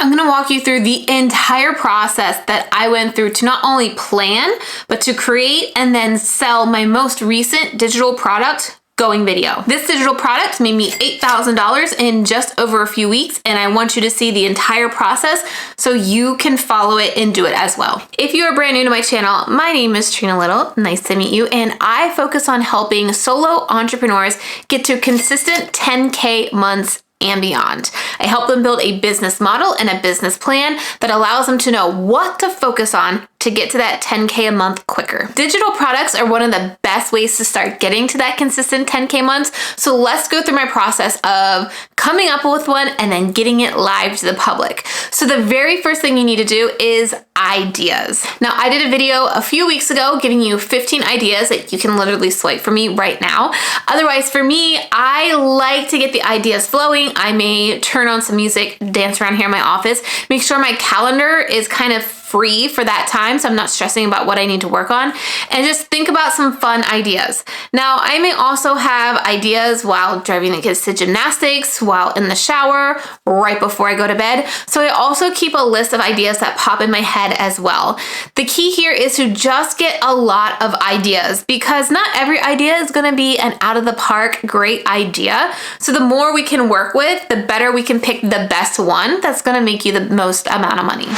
I'm gonna walk you through the entire process that I went through to not only plan, but to create and then sell my most recent digital product, Going Video. This digital product made me $8,000 in just over a few weeks, and I want you to see the entire process so you can follow it and do it as well. If you are brand new to my channel, my name is Trena Little. Nice to meet you, and I focus on helping solo entrepreneurs get to consistent 10K months and beyond. I help them build a business model and a business plan that allows them to know what to focus on to get to that 10K a month quicker. Digital products are one of the best ways to start getting to that consistent 10K months. So let's go through my process of coming up with one and then getting it live to the public. So the very first thing you need to do is ideas. Now, I did a video a few weeks ago giving you 15 ideas that you can literally swipe for me right now. Otherwise, for me, I like to get the ideas flowing. I may turn on some music, dance around here in my office, make sure my calendar is kind of free for that time so I'm not stressing about what I need to work on, and just think about some fun ideas. Now, I may also have ideas while driving the kids to gymnastics, while in the shower, right before I go to bed. So I also keep a list of ideas that pop in my head as well. The key here is to just get a lot of ideas, because not every idea is going to be an out of the park great idea. So the more we can work with, the better we can pick the best one that's going to make you the most amount of money.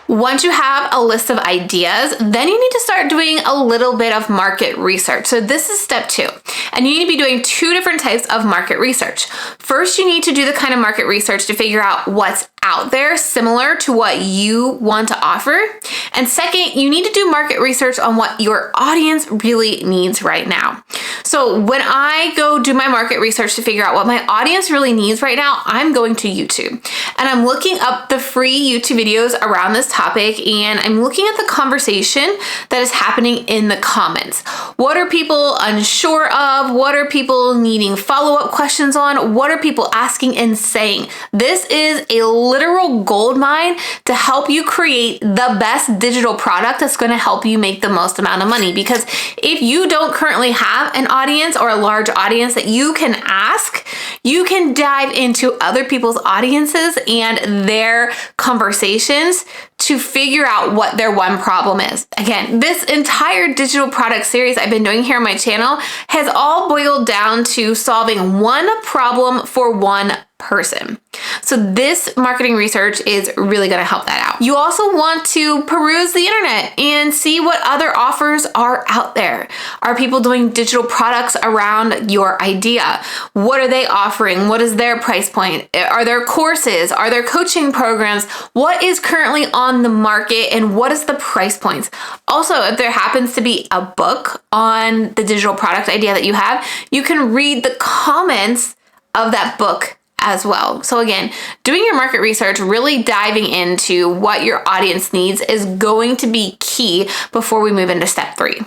Once you have a list of ideas, then you need to start doing a little bit of market research. So this is step 2, and you need to be doing 2 different types of market research. First, you need to do the kind of market research to figure out what's out there similar to what you want to offer. And second, you need to do market research on what your audience really needs right now. So when I go do my market research to figure out what my audience really needs right now, I'm going to YouTube and I'm looking up the free YouTube videos around this topic, and I'm looking at the conversation that is happening in the comments. What are people unsure of? What are people needing follow-up questions on? What are people asking and saying? This is a literal gold mine to help you create the best digital product that's going to help you make the most amount of money. Because if you don't currently have an audience or a large audience that you can ask, you can dive into other people's audiences and their conversations to figure out what their one problem is. Again, this entire digital product series I've been doing here on my channel has all boiled down to solving one problem for one person. So this marketing research is really going to help that out. You also want to peruse the internet and see what other offers are out there. Are people doing digital products around your idea? What are they offering? What is their price point? Are there courses? Are there coaching programs? What is currently on the market and what is the price points? Also, if there happens to be a book on the digital product idea that you have, you can read the comments of that book as well. So again, doing your market research, really diving into what your audience needs is going to be key before we move into step 3.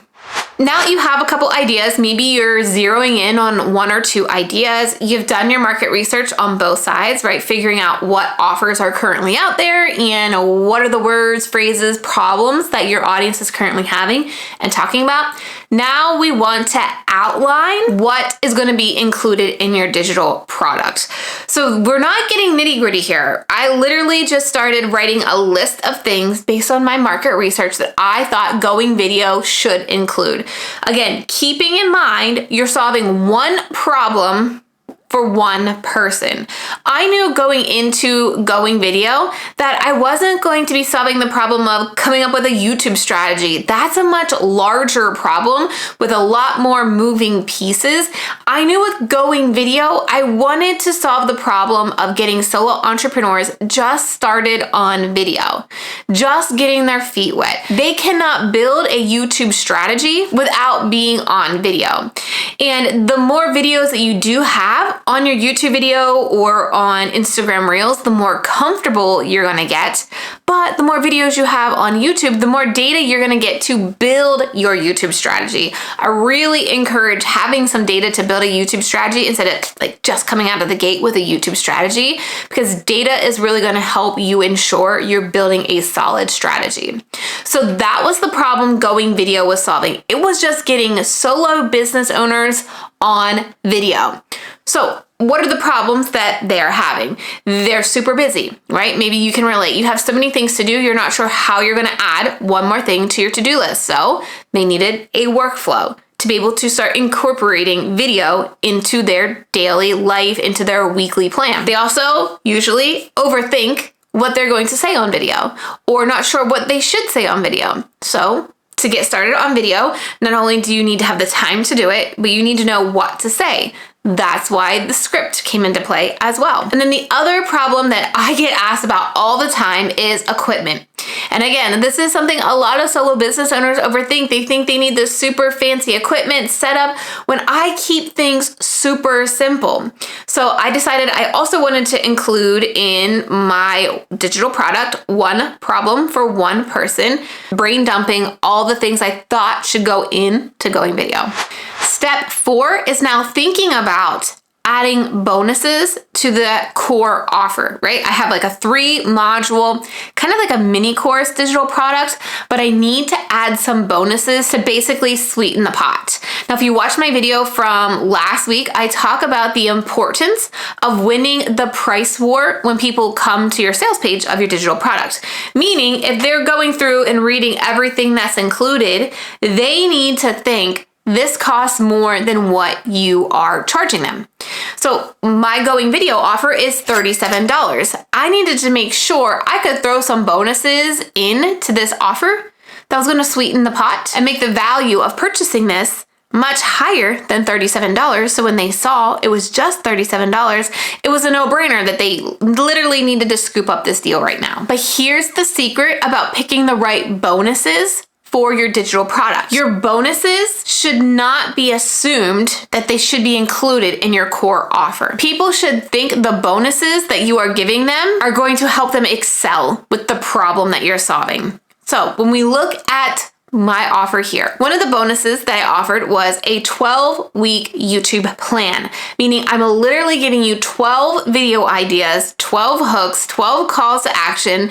Now that you have a couple ideas, maybe you're zeroing in on 1 or 2 ideas, you've done your market research on both sides, right? Figuring out what offers are currently out there and what are the words, phrases, problems that your audience is currently having and talking about. Now we want to outline what is going to be included in your digital product. So we're not getting nitty gritty here. I literally just started writing a list of things based on my market research that I thought Going Video should include. Again, keeping in mind you're solving one problem for one person. I knew going into Going Video that I wasn't going to be solving the problem of coming up with a YouTube strategy. That's a much larger problem with a lot more moving pieces. I knew with Going Video, I wanted to solve the problem of getting solo entrepreneurs just started on video, just getting their feet wet. They cannot build a YouTube strategy without being on video. And the more videos that you do have on your YouTube video or on Instagram Reels, the more comfortable you're gonna get. But the more videos you have on YouTube, the more data you're gonna get to build your YouTube strategy. I really encourage having some data to build a YouTube strategy instead of like just coming out of the gate with a YouTube strategy, because data is really gonna help you ensure you're building a solid strategy. So that was the problem Going Video was solving. It was just getting solo business owners on video. So what are the problems that they're having? They're super busy, right? Maybe you can relate. You have so many things to do, you're not sure how you're gonna add one more thing to your to-do list. So they needed a workflow to be able to start incorporating video into their daily life, into their weekly plan. They also usually overthink what they're going to say on video, or not sure what they should say on video. So to get started on video, not only do you need to have the time to do it, but you need to know what to say. That's why the script came into play as well. And then the other problem that I get asked about all the time is equipment. And again, this is something a lot of solo business owners overthink. They think they need this super fancy equipment setup when I keep things super simple. So I decided I also wanted to include in my digital product one problem for one person, brain dumping all the things I thought should go into going video. Step 4 is now thinking about adding bonuses to the core offer, right? I have like a 3-module, kind of like a mini course digital product, but I need to add some bonuses to basically sweeten the pot. Now, if you watch my video from last week, I talk about the importance of winning the price war when people come to your sales page of your digital product. Meaning, if they're going through and reading everything that's included, they need to think, this costs more than what you are charging them. So my going video offer is $37. I needed to make sure I could throw some bonuses into this offer that was going to sweeten the pot and make the value of purchasing this much higher than $37. So when they saw it was just $37, it was a no-brainer that they literally needed to scoop up this deal right now. But here's the secret about picking the right bonuses for your digital product. Your bonuses should not be assumed that they should be included in your core offer. People should think the bonuses that you are giving them are going to help them excel with the problem that you're solving. So when we look at my offer here, one of the bonuses that I offered was a 12-week YouTube plan, meaning I'm literally giving you 12 video ideas, 12 hooks, 12 calls to action,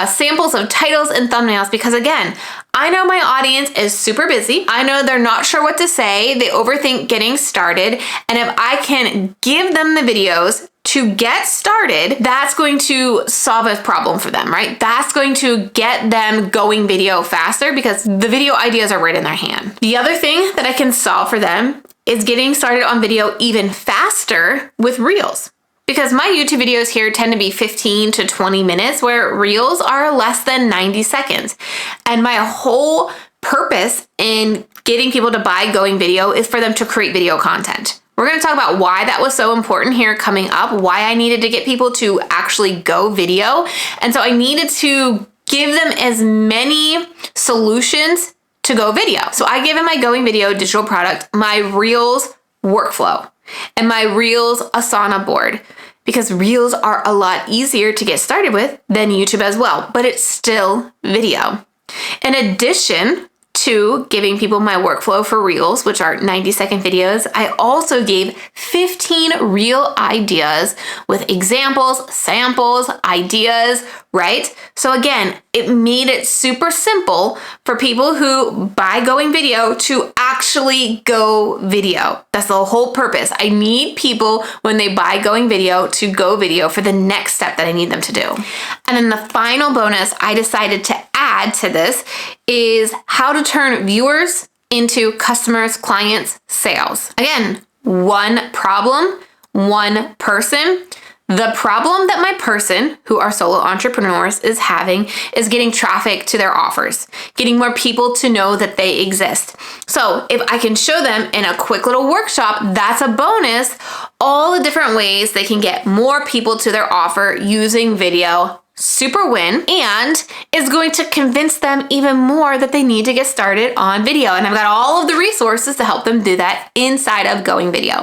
samples of titles and thumbnails, because again, I know my audience is super busy. I know they're not sure what to say. They overthink getting started. And if I can give them the videos to get started, that's going to solve a problem for them, right? That's going to get them going video faster because the video ideas are right in their hand. The other thing that I can solve for them is getting started on video even faster with Reels. Because my YouTube videos here tend to be 15 to 20 minutes, where Reels are less than 90 seconds. And my whole purpose in getting people to buy going video is for them to create video content. We're going to talk about why that was so important here coming up, why I needed to get people to actually go video. And so I needed to give them as many solutions to go video. So I gave them my going video digital product, my Reels workflow, and my Reels Asana board, because Reels are a lot easier to get started with than YouTube as well, but it's still video. In addition to giving people my workflow for Reels, which are 90-second videos, I also gave 15 reel ideas with examples, samples, ideas, right? So again, it made it super simple for people who buy going video to actually go video. That's the whole purpose. I need people when they buy going video to go video for the next step that I need them to do. And then the final bonus I decided to add to this is how to turn viewers into customers, clients, sales. Again, one problem, one person. The problem that my person, who are solo entrepreneurs, is having is getting traffic to their offers, getting more people to know that they exist. So if I can show them in a quick little workshop, that's a bonus, all the different ways they can get more people to their offer using video. Super win, and is going to convince them even more that they need to get started on video. And I've got all of the resources to help them do that inside of Going Video.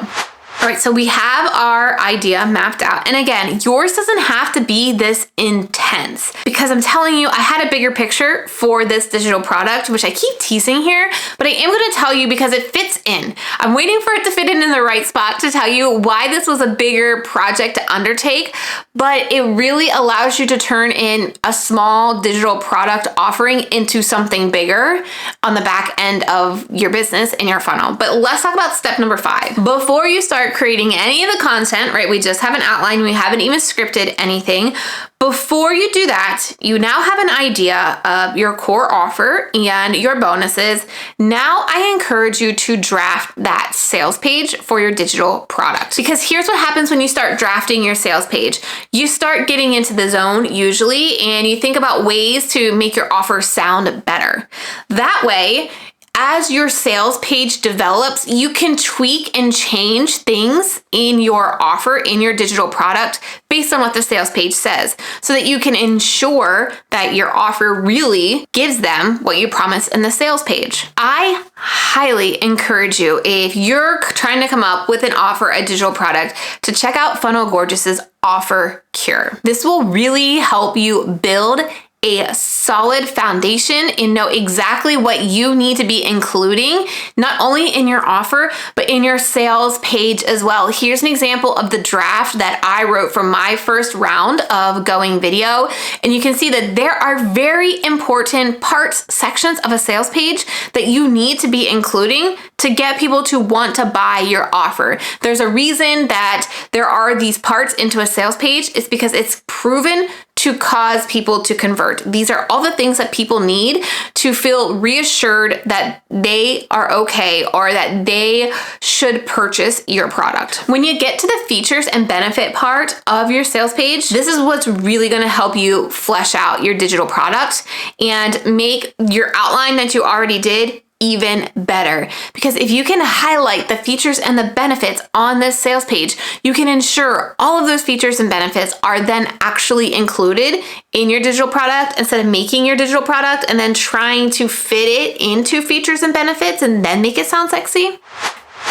All right, so we have our idea mapped out. And again, yours doesn't have to be this intense intense because I'm telling you, I had a bigger picture for this digital product, which I keep teasing here, but I am going to tell you because it fits in. I'm waiting for it to fit in the right spot to tell you why this was a bigger project to undertake, but it really allows you to turn in a small digital product offering into something bigger on the back end of your business and your funnel. But let's talk about step number 5. Before you start creating any of the content, right? We just haven't outlined, we haven't even scripted anything. Before you do that, you now have an idea of your core offer and your bonuses. Now I encourage you to draft that sales page for your digital product. Because here's what happens when you start drafting your sales page. You start getting into the zone usually, and you think about ways to make your offer sound better. That way, as your sales page develops, you can tweak and change things in your offer, in your digital product, based on what the sales page says, so that you can ensure that your offer really gives them what you promise in the sales page. I highly encourage you, if you're trying to come up with an offer, a digital product, to check out Funnel Gorgeous's Offer Cure. This will really help you build a solid foundation and know exactly what you need to be including, not only in your offer, but in your sales page as well. Here's an example of the draft that I wrote from my first round of Going Video. And you can see that there are very important parts, sections of a sales page that you need to be including to get people to want to buy your offer. There's a reason that there are these parts into a sales page. It's because it's proven to cause people to convert. These are all the things that people need to feel reassured that they are okay or that they should purchase your product. When you get to the features and benefit part of your sales page, this is what's really gonna help you flesh out your digital product and make your outline that you already did even better. Because if you can highlight the features and the benefits on this sales page, you can ensure all of those features and benefits are then actually included in your digital product instead of making your digital product and then trying to fit it into features and benefits and then make it sound sexy.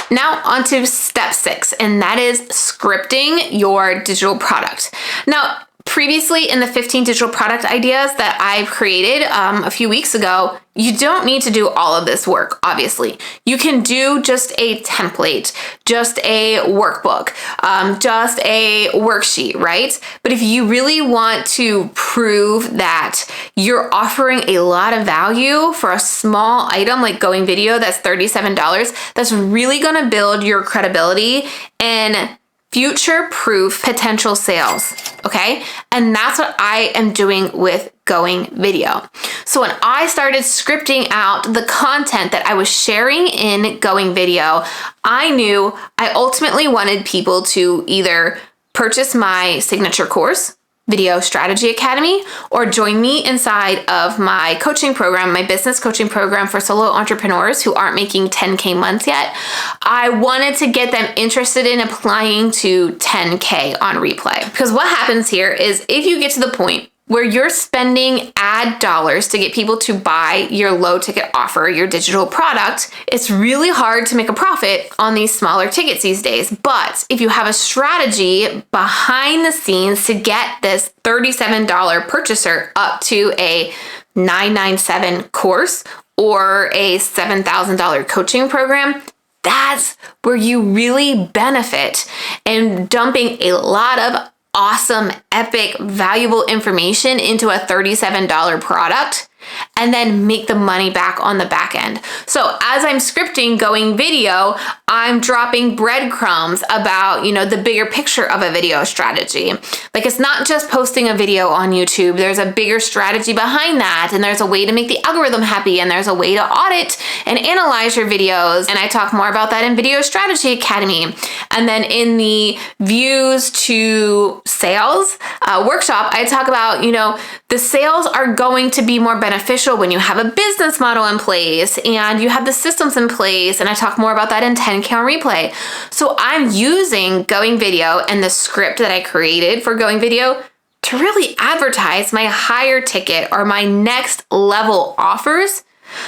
Now on to step 6, and that is scripting your digital product. Now, previously in the 15 digital product ideas that I've created a few weeks ago, you don't need to do all of this work, obviously. You can do just a template, just a workbook, just a worksheet, right? But if you really want to prove that you're offering a lot of value for a small item like Going Video that's $37, that's really gonna build your credibility and future-proof potential sales, okay? And that's what I am doing with Going Video. So when I started scripting out the content that I was sharing in Going Video, I knew I ultimately wanted people to either purchase my signature course, Video Strategy Academy, or join me inside of my coaching program, my business coaching program for solo entrepreneurs who aren't making 10K months yet. I wanted to get them interested in applying to 10K on replay. Because what happens here is if you get to the point where you're spending ad dollars to get people to buy your low ticket offer, your digital product, it's really hard to make a profit on these smaller tickets these days. But if you have a strategy behind the scenes to get this $37 purchaser up to a $997 course or a $7,000 coaching program, that's where you really benefit. And dumping a lot of awesome, epic, valuable information into a $37 product and then make the money back on the back end. So as I'm scripting Going Video, I'm dropping breadcrumbs about, the bigger picture of a video strategy. Like, it's not just posting a video on YouTube. There's a bigger strategy behind that, and there's a way to make the algorithm happy, and there's a way to audit and analyze your videos. And I talk more about that in Video Strategy Academy. And then in the views to sales workshop, I talk about, the sales are going to be more beneficial when you have a business model in place and you have the systems in place. And I talk more about that in 10K on replay. So I'm using Going Video and the script that I created for Going Video to really advertise my higher ticket or my next level offers.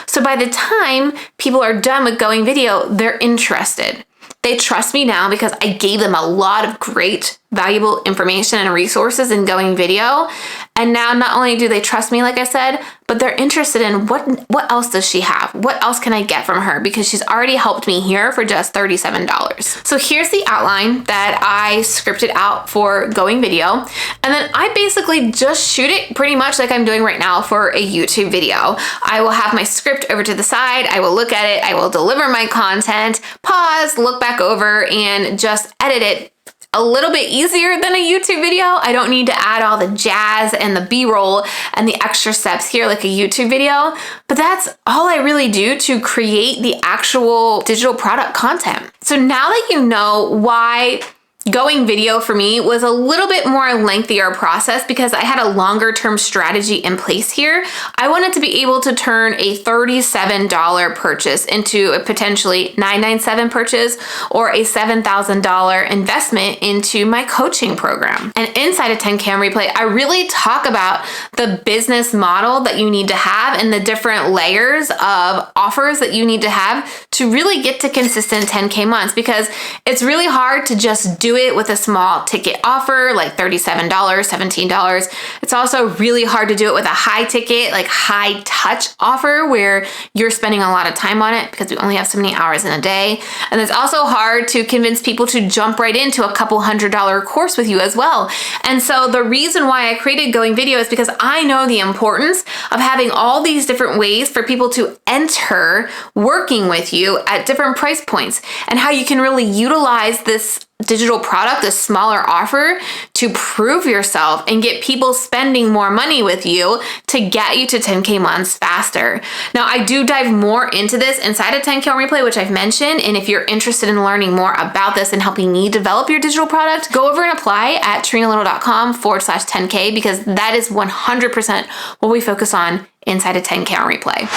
So by the time people are done with Going Video, they're interested. They trust me now because I gave them a lot of great valuable information and resources in Going Video. And now not only do they trust me, like I said, but they're interested in what else does she have? What else can I get from her? Because she's already helped me here for just $37. So here's the outline that I scripted out for Going Video. And then I basically just shoot it pretty much like I'm doing right now for a YouTube video. I will have my script over to the side. I will look at it. I will deliver my content, pause, look back over, and just edit it a little bit easier than a YouTube video. I don't need to add all the jazz and the B-roll and the extra steps here like a YouTube video, but that's all I really do to create the actual digital product content. So now that you know why Going Video for me was a little bit more lengthier process because I had a longer term strategy in place here. I wanted to be able to turn a $37 purchase into a potentially $997 purchase or a $7,000 investment into my coaching program. And inside of 10K on Replay, I really talk about the business model that you need to have and the different layers of offers that you need to have to really get to consistent 10K months, because it's really hard to just do it with a small ticket offer like $37, $17. It's also really hard to do it with a high ticket, like high touch offer where you're spending a lot of time on it because we only have so many hours in a day. And it's also hard to convince people to jump right into a couple $100 course with you as well. And so the reason why I created Going Video is because I know the importance of having all these different ways for people to enter working with you at different price points, and how you can really utilize this digital product, a smaller offer, to prove yourself and get people spending more money with you to get you to 10K months faster. Now, I do dive more into this inside of 10K on Replay, which I've mentioned. And if you're interested in learning more about this and helping me develop your digital product, go over and apply at trenalittle.com/10K, because that is 100% what we focus on inside of 10K on Replay.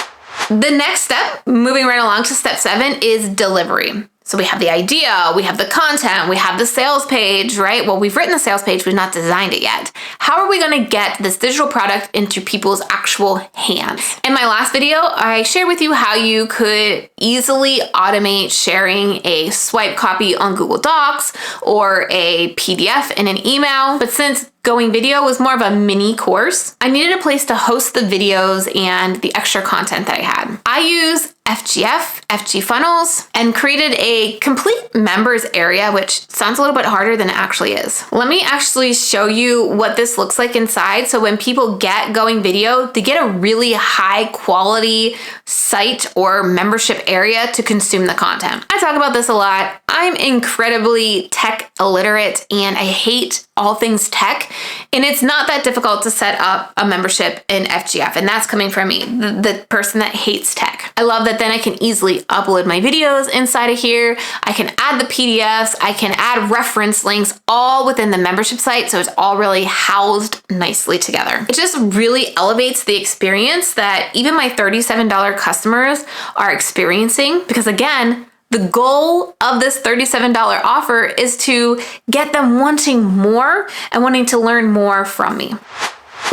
The next step, moving right along to step 7, is delivery. So we have the idea, we have the content, we have the sales page, right? Well, we've written the sales page, we've not designed it yet. How are we gonna get this digital product into people's actual hands? In my last video, I shared with you how you could easily automate sharing a swipe copy on Google Docs or a PDF in an email. But since Going Video was more of a mini course, I needed a place to host the videos and the extra content that I had. I use FG Funnels, and created a complete members area, which sounds a little bit harder than it actually is. Let me actually show you what this looks like inside. So when people get Going Video, they get a really high quality site or membership area to consume the content. I talk about this a lot. I'm incredibly tech illiterate and I hate all things tech. And it's not that difficult to set up a membership in FGF. And that's coming from me, the person that hates tech. I love that then I can easily upload my videos inside of here. I can add the PDFs. I can add reference links all within the membership site. So it's all really housed nicely together. It just really elevates the experience that even my $37 customers are experiencing, because again, the goal of this $37 offer is to get them wanting more and wanting to learn more from me.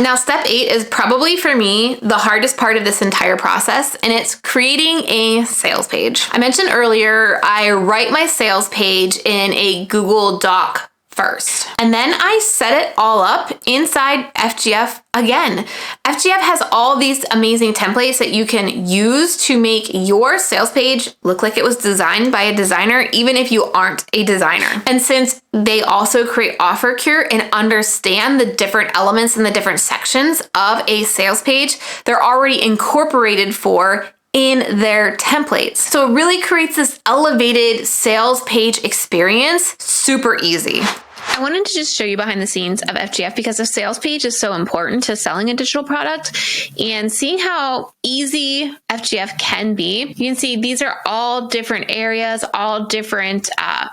Now, step 8 is probably for me the hardest part of this entire process, and it's creating a sales page. I mentioned earlier, I write my sales page in a Google Doc first, and then I set it all up inside FGF again. FGF has all these amazing templates that you can use to make your sales page look like it was designed by a designer, even if you aren't a designer. And since they also create offer cure and understand the different elements and the different sections of a sales page, they're already incorporated for in their templates. So it really creates this elevated sales page experience super easy. I wanted to just show you behind the scenes of FGF because the sales page is so important to selling a digital product, and seeing how easy FGF can be. You can see these are all different areas, all different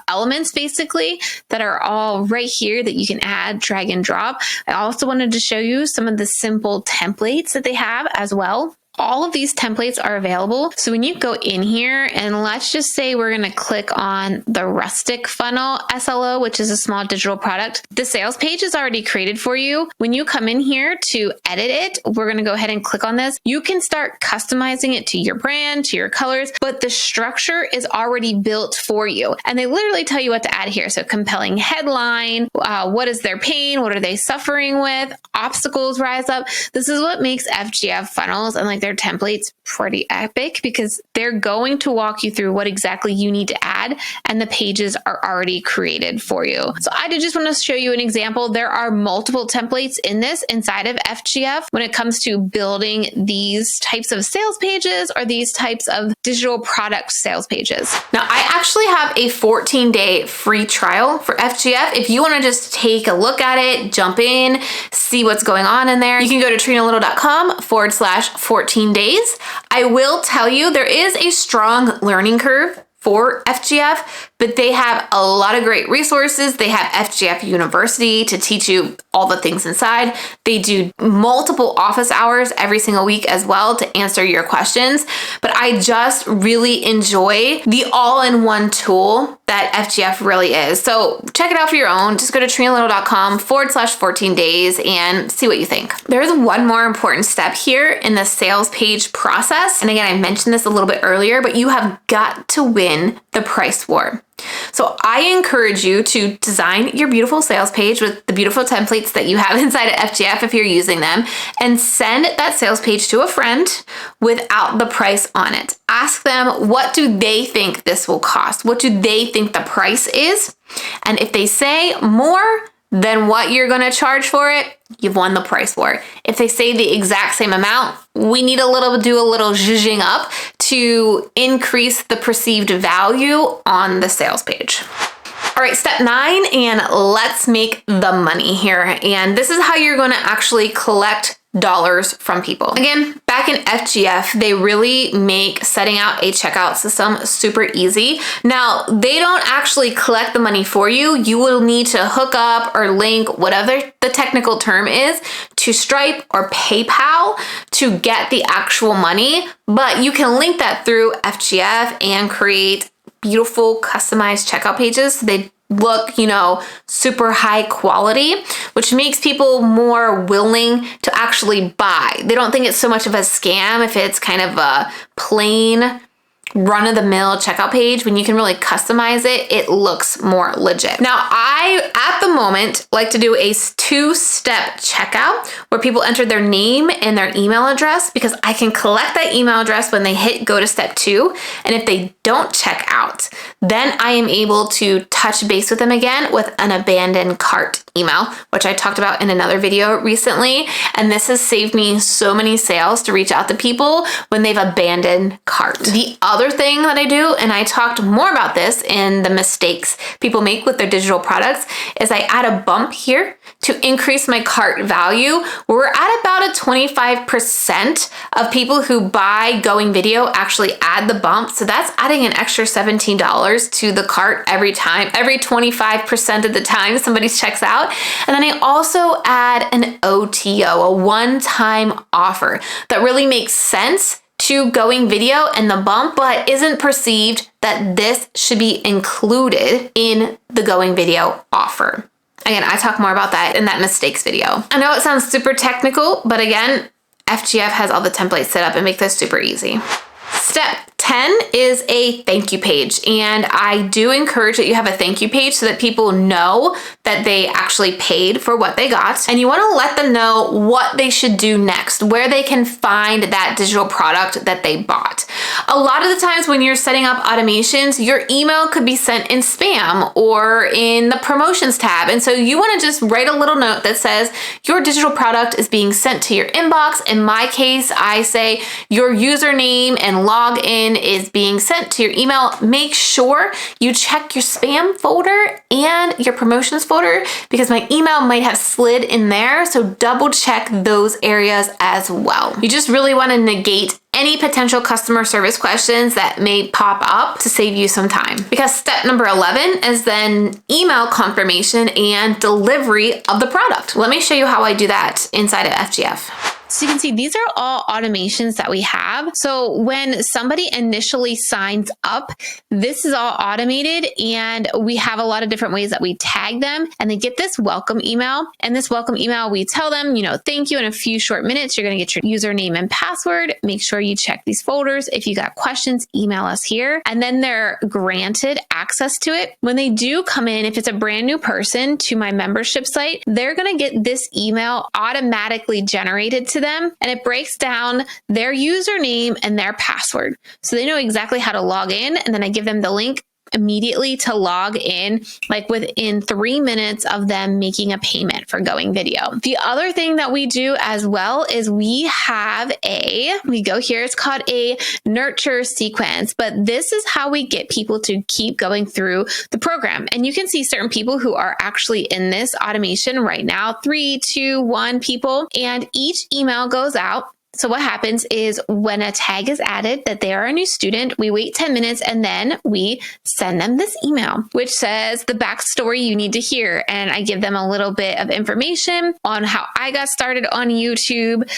elements basically that are all right here that you can add, drag and drop. I also wanted to show you some of the simple templates that they have as well. all of these templates are available. So when you go in here, and let's just say we're going to click on the rustic funnel SLO, which is a small digital product, the sales page is already created for you. When you come in here to edit it, we're going to go ahead and click on this. You can start customizing it to your brand, to your colors, but the structure is already built for you. And they literally tell you what to add here. So compelling headline, what is their pain? What are they suffering with? Obstacles rise up. This is what makes FGF funnels and like their templates pretty epic, because they're going to walk you through what exactly you need to add, and the pages are already created for you. So I did just want to show you an example. There are multiple templates in this inside of FGF when it comes to building these types of sales pages or these types of digital product sales pages. Now, I actually have a 14-day free trial for FGF. If you want to just take a look at it, jump in, see what's going on in there, you can go to trenalittle.com/14 days. I will tell you, there is a strong learning curve for FGF, but they have a lot of great resources. They have FGF University to teach you all the things inside. They do multiple office hours every single week as well to answer your questions. But I just really enjoy the all-in-one tool that FGF really is. So check it out for your own. Just go to trenalittle.com/14 days and see what you think. There's one more important step here in the sales page process. And again, I mentioned this a little bit earlier, but you have got to win the price war. So I encourage you to design your beautiful sales page with the beautiful templates that you have inside of FGF if you're using them, and send that sales page to a friend without the price on it. Ask them, what do they think this will cost? What do they think the price is? And if they say more than what you're going to charge for it, you've won the price war. If they say the exact same amount, we need do a little zhuzhing up to increase the perceived value on the sales page. All right, step 9, and let's make the money here. And this is how you're going to actually collect dollars from people. Again, back in FGF, they really make setting out a checkout system super easy. Now, they don't actually collect the money for you. You will need to hook up or link, whatever the technical term is, to Stripe or PayPal to get the actual money. But you can link that through FGF and create beautiful customized checkout pages. So they look, super high quality, which makes people more willing to actually buy. They don't think it's so much of a scam if it's kind of a plain run-of-the-mill checkout page. When you can really customize it, it looks more legit. Now, I, at the moment, like to do a 2-step checkout where people enter their name and their email address, because I can collect that email address when they hit go to step 2. And if they don't check out, then I am able to touch base with them again with an abandoned cart email, which I talked about in another video recently. And this has saved me so many sales to reach out to people when they've abandoned cart. The other thing that I do, and I talked more about this in the mistakes people make with their digital products, is I add a bump here to increase my cart value. We're at about a 25% of people who buy Going Video actually add the bump. So that's adding an extra $17 to the cart every time, every 25% of the time somebody checks out. And then I also add an OTO, a one-time offer that really makes sense to Going Video and the bump, but isn't perceived that this should be included in the Going Video offer. Again, I talk more about that in that mistakes video. I know it sounds super technical, but again, FGF has all the templates set up and make this super easy. Step 10 is a thank you page. And I do encourage that you have a thank you page so that people know that they actually paid for what they got. And you want to let them know what they should do next, where they can find that digital product that they bought. A lot of the times when you're setting up automations, your email could be sent in spam or in the promotions tab. And so you want to just write a little note that says your digital product is being sent to your inbox. In my case, I say your username and login is being sent to your email. Make sure you check your spam folder and your promotions folder, because my email might have slid in there. So double check those areas as well. You just really want to negate any potential customer service questions that may pop up to save you some time. Because step number 11 is then email confirmation and delivery of the product. Let me show you how I do that inside of FGF. So you can see these are all automations that we have. So when somebody initially signs up, this is all automated, and we have a lot of different ways that we tag them, and they get this welcome email. And this welcome email, we tell them, thank you. In a few short minutes, you're going to get your username and password. Make sure you check these folders. If you got questions, email us here. And then they're granted access to it. When they do come in, if it's a brand new person to my membership site, they're going to get this email automatically generated to them, and it breaks down their username and their password. So they know exactly how to log in, and then I give them the link immediately to log in, like within 3 minutes of them making a payment for Going Video. The other thing that we do as well is we go here, it's called a nurture sequence, but this is how we get people to keep going through the program. And you can see certain people who are actually in this automation right now, 3, 2, 1 people, and each email goes out. So what happens is when a tag is added that they are a new student, we wait 10 minutes and then we send them this email, which says the backstory you need to hear. And I give them a little bit of information on how I got started on YouTube,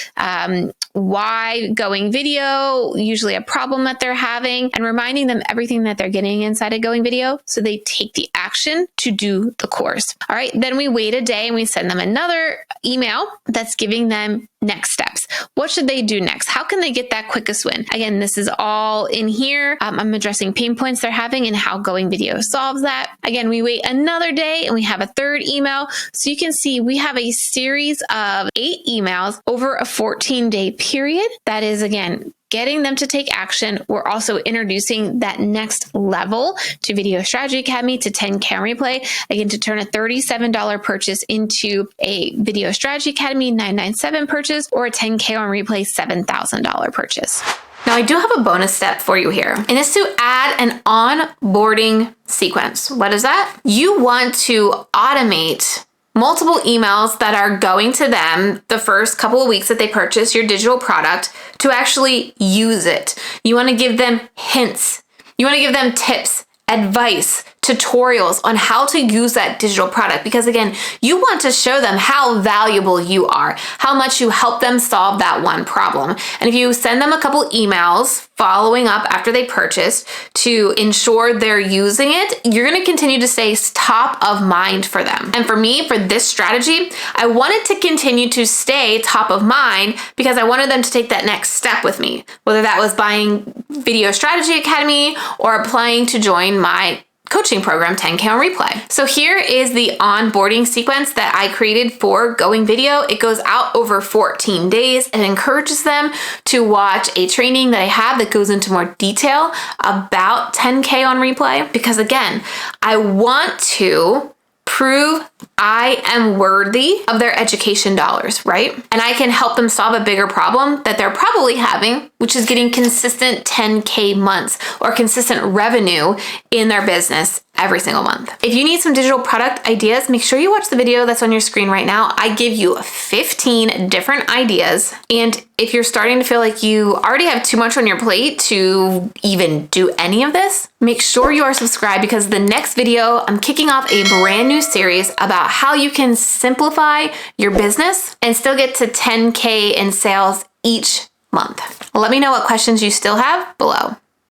why Going Video, usually a problem that they're having, and reminding them everything that they're getting inside of Going Video so they take the action to do the course. All right, then we wait a day and we send them another email that's giving them next steps. What should they do next? How can they get that quickest win? Again, this is all in here. I'm addressing pain points they're having and how Going Video solves that. Again, we wait another day and we have a third email. So you can see we have a series of 8 emails over a 14-day period. That is, again, getting them to take action. We're also introducing that next level to Video Strategy Academy, to 10K on Replay. Again, to turn a $37 purchase into a Video Strategy Academy $997 purchase, or a 10K on Replay $7,000 purchase. Now, I do have a bonus step for you here, and it's to add an onboarding sequence. What is that? You want to automate multiple emails that are going to them the first couple of weeks that they purchase your digital product to actually use it. You want to give them hints. You want to give them tips, advice, tutorials on how to use that digital product, because again, you want to show them how valuable you are, how much you help them solve that one problem. And if you send them a couple emails following up after they purchase to ensure they're using it, you're going to continue to stay top of mind for them. And for me, for this strategy, I wanted to continue to stay top of mind because I wanted them to take that next step with me, whether that was buying Video Strategy Academy or applying to join my coaching program, 10K on Replay. So here is the onboarding sequence that I created for Going Video. It goes out over 14 days and encourages them to watch a training that I have that goes into more detail about 10K on Replay, because again, I want to prove I am worthy of their education dollars, right? And I can help them solve a bigger problem that they're probably having, which is getting consistent 10K months or consistent revenue in their business every single month. If you need some digital product ideas, make sure you watch the video that's on your screen right now. I give you 15 different ideas. And if you're starting to feel like you already have too much on your plate to even do any of this, make sure you are subscribed, because the next video, I'm kicking off a brand new series about how you can simplify your business and still get to 10K in sales each month. Let me know what questions you still have below.